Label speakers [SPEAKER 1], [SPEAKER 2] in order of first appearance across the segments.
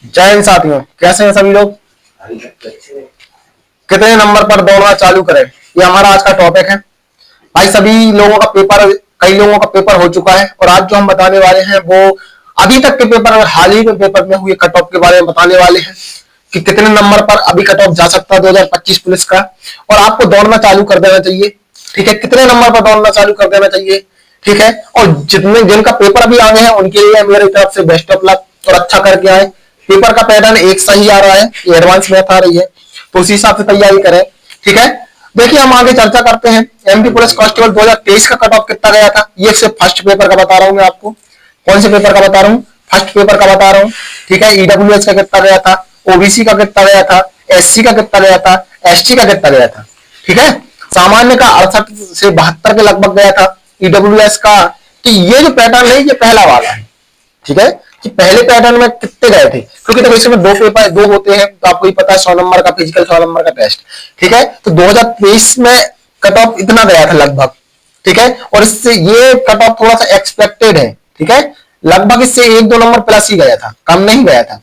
[SPEAKER 1] जय हिंद साथियों, कैसे हैं सभी लोग। कितने नंबर पर दौड़ना चालू करें, ये हमारा आज का टॉपिक है। भाई सभी लोगों का पेपर, कई लोगों का पेपर हो चुका है और आज जो हम बताने वाले हैं वो अभी तक के पेपर और हाल ही में पेपर में हुए कट ऑफ के बारे में बताने वाले हैं कि कितने नंबर पर अभी कट ऑफ जा सकता है 2025 पुलिस का, और आपको दौड़ना चालू कर देना चाहिए। ठीक है, कितने नंबर पर दौड़ना चालू कर देना चाहिए। ठीक है, और जितने जिनका पेपर अभी आगे है उनके लिए मेरी तरफ से बेस्ट ऑफ लक और अच्छा करके आए। पेपर का पैटर्न एक सही आ रहा है, ये एडवांस मैथ आ रही है, तो उसी हिसाब से तैयारी करें। ठीक है, देखिए हम आगे चर्चा करते हैं। एमपी पुलिस कांस्टेबल 2023 का कट ऑफ कितना गया था, ये सिर्फ फर्स्ट पेपर का बता रहा हूं मैं आपको। कौन से पेपर का बता रहा हूँ, फर्स्ट पेपर का बता रहा हूँ। ठीक है, ईडब्ल्यूएस का कितना गया था, ओबीसी का कितना गया था, एससी का कितना गया था, एसटी का कितना गया था। ठीक है, सामान्य का 68 से 72 के लगभग गया था, ईडब्ल्यूएस का। तो ये जो पैटर्न है ये पहला वाला है। ठीक है, कि पहले पैटर्न में कितने गए थे, क्योंकि देखो इसमें दो पेपर दो होते हैं, तो आपको ही पता है 100 नंबर का फिजिकल, 100 नंबर का टेस्ट। ठीक है, तो 2023 में कट ऑफ इतना गया था लगभग। ठीक है, और इससे ये कट ऑफ थोड़ा सा एक्सपेक्टेड है। ठीक है, लगभग इससे 1-2 नंबर प्लस ही गया था, कम नहीं गया था।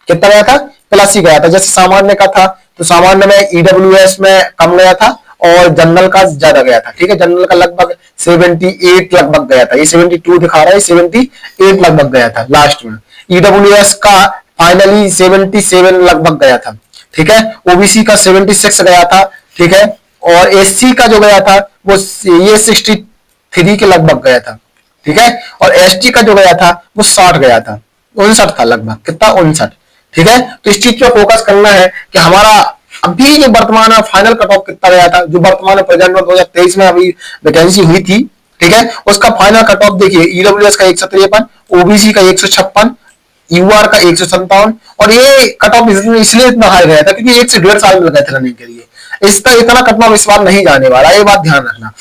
[SPEAKER 1] कितना गया था, प्लस ही गया था। जैसे सामान्य का था तो सामान्य में ईडब्ल्यूएस में कम गया था और जनरल का ज्यादा गया था। ठीक है, जनरल का लगभग 78 लगभग गया था, ये 72 दिखा रहा है, 78 लगभग गया था लास्ट में। ईडब्ल्यूएस का फाइनली 77 लगभग गया था। ठीक है, ओबीसी का 76 गया था। ठीक है, और एससी का जो गया था वो ये 63 के लगभग गया था। ठीक है, और एसटी का जो गया था वो 60 गया था, 59 था लगभग, कितना 59। ठीक है, तो इस चीज पर फोकस करना है कि हमारा अभी जो वर्तमान फाइनल कट ऑफ कितना गया था, जो वर्तमान प्रेजेंट में 2023 में अभी वैकेंसी हुई थी। ठीक है, उसका फाइनल कट ऑफ देखिए, ईडब्ल्यूएस का 153, ओबीसी का 156, यूआर का 157। और ये कट ऑफ इसलिए इतना हाई गया था क्योंकि 1 से 1.5 साल में गए थे रनिंग के लिए। इसका इतना कट ऑफ इस बार नहीं जाने वाला, ये बात ध्यान रखना।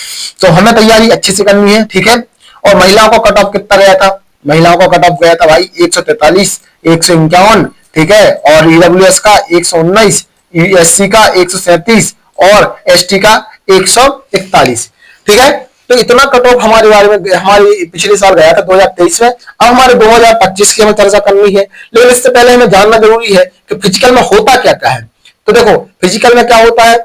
[SPEAKER 1] तो हमें तैयारी अच्छे से करनी है। ठीक है, और महिलाओं का कट ऑफ कितना गया था, महिलाओं का कट ऑफ गया था भाई 143, 151। ठीक है, और ईडब्ल्यूएस का 119, एससी का 137 और एसटी का 141। ठीक है, तो इतना कट ऑफ हमारे बारे में हमारे पिछले साल गया था 2023 में। अब हमारे 2025 की हमें चर्चा करनी है, लेकिन इससे पहले हमें जानना जरूरी है कि फिजिकल में होता क्या क्या है। तो देखो फिजिकल में क्या होता है,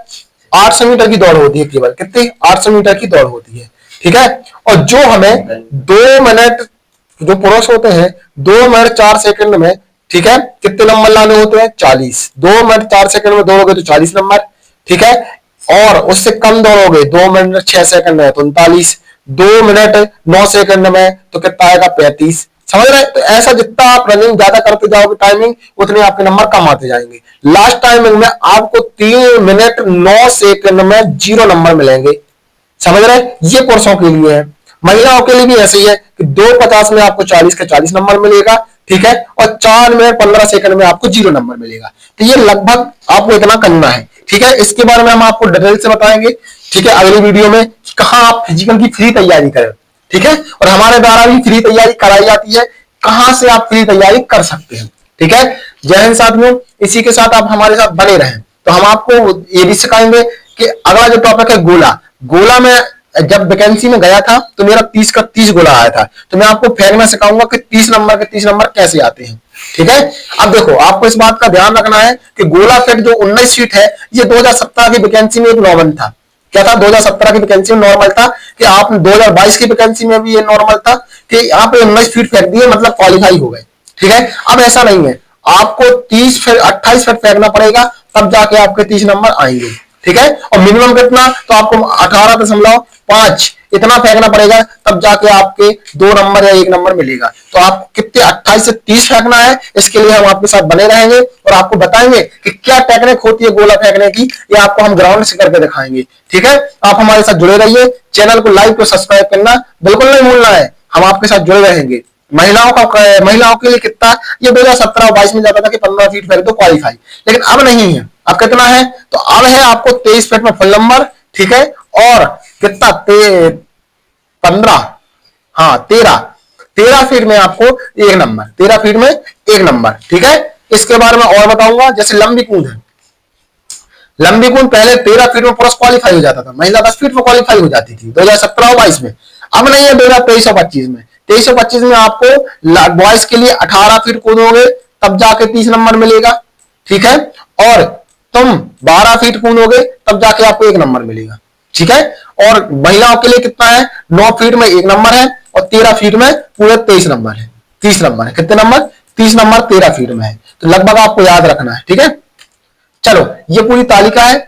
[SPEAKER 1] 800 मीटर की दौड़ होती है, केवल कितनी 800 मीटर की दौड़ होती है। ठीक है, और जो हमें 2 मिनट, जो पुरुष होते हैं 2 मिनट 4 सेकंड में, ठीक है, कितने नंबर लाने होते हैं 40। 2 मिनट 4 सेकंड में दौड़ोगे तो 40 नंबर। ठीक है, और उससे कम दौड़ोगे 2 मिनट 6 सेकंड में तो 39, 2 मिनट 9 सेकंड में तो कितना आएगा 35। समझ रहे, तो ऐसा जितना आप रनिंग ज्यादा करते जाओगे टाइमिंग, उतने आपके नंबर कम आते जाएंगे। लास्ट टाइमिंग में आपको 3 मिनट 9 सेकंड में 0 नंबर मिलेंगे। समझ रहे, ये पुरुषों के लिए है। महिलाओं के लिए भी ऐसे ही है कि 2:50 में आपको 40 के 40 नंबर मिलेगा। ठीक है, और 4 मिनट 15 सेकंड में आपको 0 नंबर मिलेगा। तो ये लगभग आपको इतना करना है। ठीक है, इसके बारे में हम आपको डिटेल से बताएंगे। ठीक है, अगली वीडियो में कहां आप फिजिकल की फ्री तैयारी करें। ठीक है, और हमारे द्वारा भी फ्री तैयारी कराई जाती है, कहां से आप फ्री तैयारी कर सकते हैं। ठीक है, जय हिंद साथियों, इसी के साथ आप हमारे साथ बने रहें। तो हम आपको ये भी सिखाएंगे कि अगला जो टॉपिक है गोला, गोला में जब वैकेंसी में गया था तो मेरा 30 का 30 गोला आया था, तो मैं आपको फेंकना सिखाऊंगा कि 30 नंबर के 30 नंबर कैसे आते हैं। ठीक है, अब देखो आपको इस बात का ध्यान रखना है कि गोला फेंक जो 19 सीट है, ये 2017 की वैकेंसी में एक नॉर्मल था। क्या था, 2017 की वैकेंसी में नॉर्मल था कि आप 2022 की वैकेंसी में भी ये नॉर्मल था कि आप 19 फीट फेंक दिए मतलब क्वालिफाई हो गए। ठीक है, अब ऐसा नहीं है, आपको 30 फीट 28 फीट फेंकना पड़ेगा, तब जाके आपके 30 नंबर आएंगे। ठीक है, और मिनिमम कितना, तो आपको 18.5 इतना फेंकना पड़ेगा, तब जाके आपके 2 नंबर या 1 नंबर मिलेगा। तो आपको कितने 28 से 30 फेंकना है, इसके लिए हम आपके साथ बने रहेंगे और आपको बताएंगे कि क्या टेक्निक होती है गोला फेंकने की, ये आपको हम ग्राउंड से करके दिखाएंगे। ठीक है, आप हमारे साथ जुड़े रहिए, चैनल को लाइक और सब्सक्राइब करना बिल्कुल नहीं भूलना है, हम आपके साथ जुड़े रहेंगे। महिलाओं के लिए कितना, ये 2017-22 में जाता था कि 15 फीट फेंक दो क्वालिफाई, लेकिन अब नहीं है। अब कितना है, तो अब है आपको 23 फीट में फुल नंबर। ठीक है, और कितना 15, हाँ 13 फीट में आपको 1 नंबर, 13 फीट में 1 नंबर। ठीक है, इसके बारे में और बताऊंगा। जैसे लंबी कूद है, लंबी कूद पहले 13 फीट में पुरुष क्वालिफाई हो जाता था, महिला 10 फीट में क्वालिफाई हो जाती थी 2017-22 में। अब नहीं है 2023-25 में। 23-25 में आपको बॉयज के लिए 18 फीट कूदोगे तब जाके 30 नंबर मिलेगा, ठीक है। और तुम 12 फीट कूदोगे तब जाके आपको 1 नंबर मिलेगा, ठीक है। और महिलाओं के लिए कितना है, 9 फीट में 1 नंबर है और 13 फीट में पूरे 23 नंबर है, 30 नंबर है। कितने नंबर, 30 नंबर 13 फीट में है, तो लगभग आपको याद रखना है, ठीक है। चलो ये पूरी तालिका है,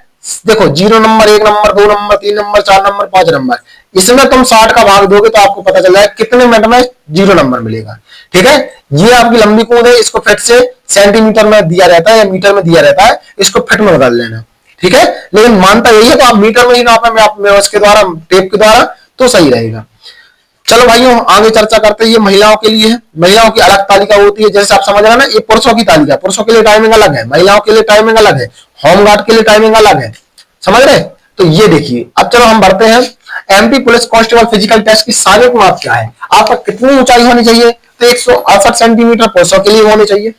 [SPEAKER 1] देखो 0 number, 1 number, 2 number, 3 number, 4 number, 5 number, इसमें तुम 60 का भाग दोगे तो आपको पता चल जाएगा कितने मिनट में 0 नंबर मिलेगा, ठीक है। ये आपकी लंबी कूद है, इसको फिट से सेंटीमीटर में दिया रहता है या मीटर में दिया रहता है, इसको फिट में बदल लेना, ठीक है। लेकिन मानता यही है तो आप मीटर में ही नापे में उसके द्वारा, टेप के द्वारा, तो सही रहेगा। चलो भाइयों आगे चर्चा करते हैं, ये महिलाओं के लिए है, महिलाओं की अलग तालिका होती है, जैसे आप समझ रहे हैं ना, ये पुरुषों की तालिका, पुरुषों के लिए टाइमिंग अलग है, महिलाओं के लिए टाइमिंग अलग है, होमगार्ड के लिए टाइमिंग अलग है, समझ रहे। तो ये देखिए, अब चलो हम बढ़ते हैं, MP police constable physical test की शारीरिक माप क्या है, आपका कितनी ऊंचाई होनी चाहिए, तो 168 सेंटीमीटर पुरुषों के लिए होनी चाहिए,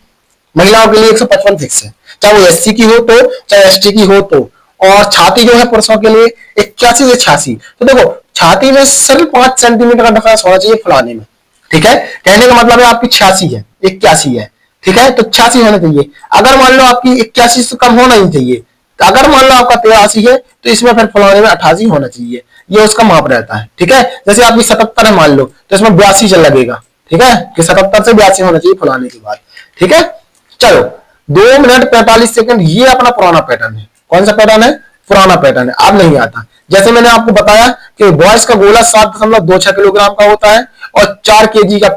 [SPEAKER 1] महिलाओं के लिए 155 फिक्स है, चाहे वो एससी की हो तो, चाहे एसटी की हो तो। और छाती जो है पुरुषों के लिए 81 से 86, तो देखो छाती में सिर्फ 5 सेंटीमीटर का डिफरेंस होना चाहिए फुलाने में, ठीक है। कहने का मतलब है आपकी 86 है, 81 है, ठीक है, तो 86 होना चाहिए। अगर मान लो आपकी 81 से कम होना ही चाहिए, तो अगर मान लो आपका 83 है तो इसमें फिर फुलाने में 88 होना चाहिए, ये उसका माप रहता है, ठीक है। जैसे आपकी 77 है मान लो, तो इसमें 82 चल लगेगा, ठीक है, कि 77 से 82 होना चाहिए फुलाने के बाद, ठीक है। चलो 2 मिनट 45 सेकंड, ये अपना पुराना पैटर्न है, कौन सा पैटर्न है, पुराना पैटर्न है, अब नहीं आता। जैसे मैंने आपको बताया कि बॉयज का गोला 7.26 किलोग्राम का होता है और 4 केजी का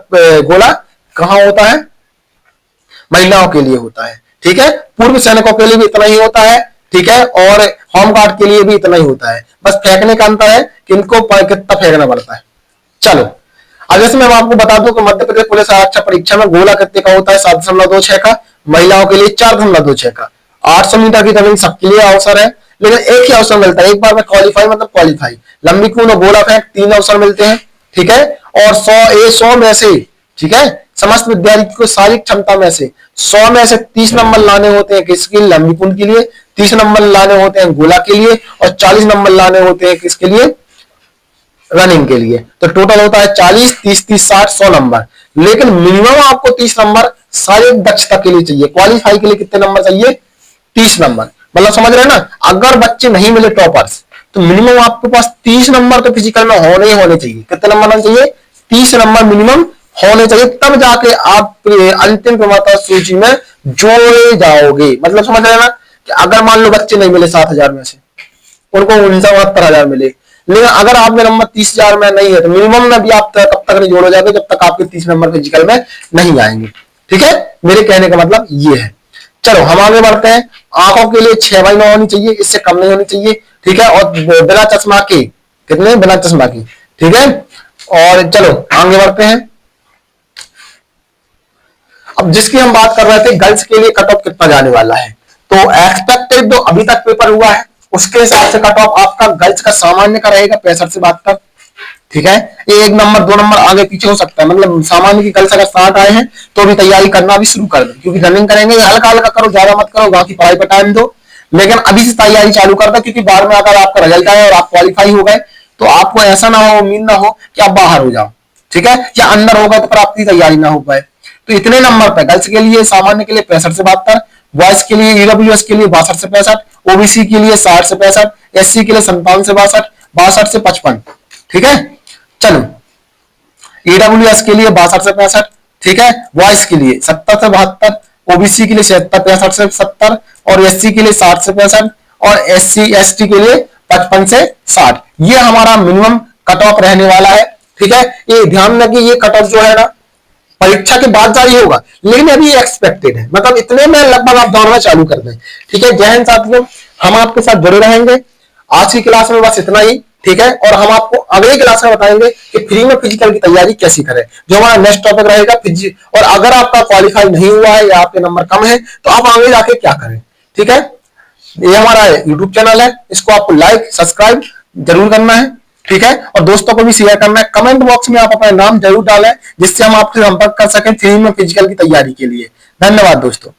[SPEAKER 1] गोला कहां होता है, महिलाओं के लिए होता है, ठीक है। पूर्व सैनिकों के लिए भी इतना ही होता है, ठीक है, और होमगार्ड के लिए भी इतना ही होता है, बस फेंकने का अंतर है कि इनको कितना फेंकना पड़ता है। चलो अब जैसे मैं आपको बता दूं कि मध्य प्रदेश पुलिस आरक्षक परीक्षा में गोला कितने का होता है, 7.26 का, महिलाओं के लिए 4.26 का। 800 मीटर की रनिंग सबके लिए अवसर है, लेकिन एक ही अवसर मिलता है, एक बार में क्वालिफाई मतलब क्वालिफाई, लंबी कूद और गोला फेंक 3 अवसर मिलते हैं, ठीक है। और 100 में से, ठीक है, समस्त विद्यार्थी को शारीरिक क्षमता में से 100 में से 30 नंबर लाने होते हैं किसके लिए, लंबी कूद के लिए, 30 नंबर लाने होते हैं गोला के लिए, और 40 नंबर लाने होते हैं किसके लिए, रनिंग के लिए। तो टोटल होता है 40, 30, 30, 60, 100 नंबर। लेकिन मिनिमम आपको 30 नंबर शारीरिक दक्षता के लिए चाहिए, क्वालिफाई के लिए कितने नंबर चाहिए, 30 नंबर। मतलब समझ रहे हैं ना, अगर बच्चे नहीं मिले टॉपर्स तो मिनिमम आपके पास 30 नंबर तो फिजिकल में होने ही होने चाहिए। कितने नंबर होने चाहिए, 30 नंबर मिनिमम होने चाहिए, तब जाके आप अंतिम प्रमाता सूची में जोड़े जाओगे। मतलब समझ रहे हैं ना, कि अगर मान लो बच्चे नहीं मिले 7,000 में से, उनको 69,000 मिले, लेकिन अगर आप में नंबर 30,000 में नहीं है तो मिनिमम में भी आप तब तक नहीं जोड़े जाओगे जब तक आपके 30 नंबर फिजिकल में नहीं आएंगे, ठीक है। मेरे कहने का मतलब ये है। चलो हम आगे बढ़ते हैं, आंखों के लिए 6/9 होनी चाहिए, इससे कम नहीं होनी चाहिए, ठीक है। और बिना चश्मा के, कितने, बिना चश्मा के, ठीक है। और चलो आगे बढ़ते हैं, अब जिसकी हम बात कर रहे थे गर्ल्स के लिए कट ऑफ कितना जाने वाला है, तो एक्सपेक्टेड जो अभी तक पेपर हुआ है उसके हिसाब से कट ऑफ आपका गर्ल्स का सामान्य का रहेगा 65 से 72, ठीक है। ये 1 नंबर 2 नंबर आगे पीछे हो सकता है, मतलब सामान्य की गर्ल्स अगर 60 आए हैं तो भी तैयारी करना भी शुरू कर दो, क्योंकि रनिंग करेंगे हल्का हल्का करो, ज्यादा मत करो, बाकी पढ़ाई पर टाइम दो, लेकिन अभी से तैयारी चालू कर दो, क्योंकि बाद में अगर आपका रिजल्ट आए और आप क्वालिफाई हो गए तो आपको ऐसा ना हो, उम्मीद ना हो कि आप बाहर हो जाओ, ठीक है, या अंदर होगा तो फिर आपकी तैयारी ना हो पाए। तो इतने नंबर पे गर्ल्स के लिए सामान्य के लिए 65 से 72, बॉयज के लिए ईडब्ल्यूएस के लिए 62 से 65, ओबीसी के लिए 60 से 65, एससी के लिए 57 से 62, 62 से 55, ठीक है। चलो ईडब्ल्यूएस के लिए 62 से 65, ठीक है, बॉयज के लिए 70 से 72, ओबीसी के लिए 76, 65 से 70, और एससी के लिए 60 से 65, और एससी एसटी के लिए 55 से 60। ये हमारा मिनिमम कट ऑफ रहने वाला है, ठीक है। ये ध्यान रखिए, ये कट ऑफ जो है ना परीक्षा के बाद जारी होगा, लेकिन अभी एक्सपेक्टेड है, मतलब इतने में लगभग आप दौड़ना चालू कर दें, ठीक है। जय हिंद साथियों, हम आपके साथ जुड़े रहेंगे। आज की क्लास में बस इतना ही, ठीक है, और हम आपको अगली क्लास में बताएंगे कि फ्री में फिजिकल की तैयारी कैसी करें, जो हमारा नेक्स्ट टॉपिक रहेगा और अगर आपका क्वालिफाई नहीं हुआ है या आपके नंबर कम है तो आप आगे जाके क्या करें, ठीक है। ये हमारा यूट्यूब चैनल है, इसको आपको लाइक सब्सक्राइब जरूर करना है, ठीक है, और दोस्तों को भी शेयर करना है। कमेंट बॉक्स में आप अपना नाम जरूर डालें जिससे हम आपसे संपर्क कर सकें फ्री में फिजिकल की तैयारी के लिए। धन्यवाद दोस्तों।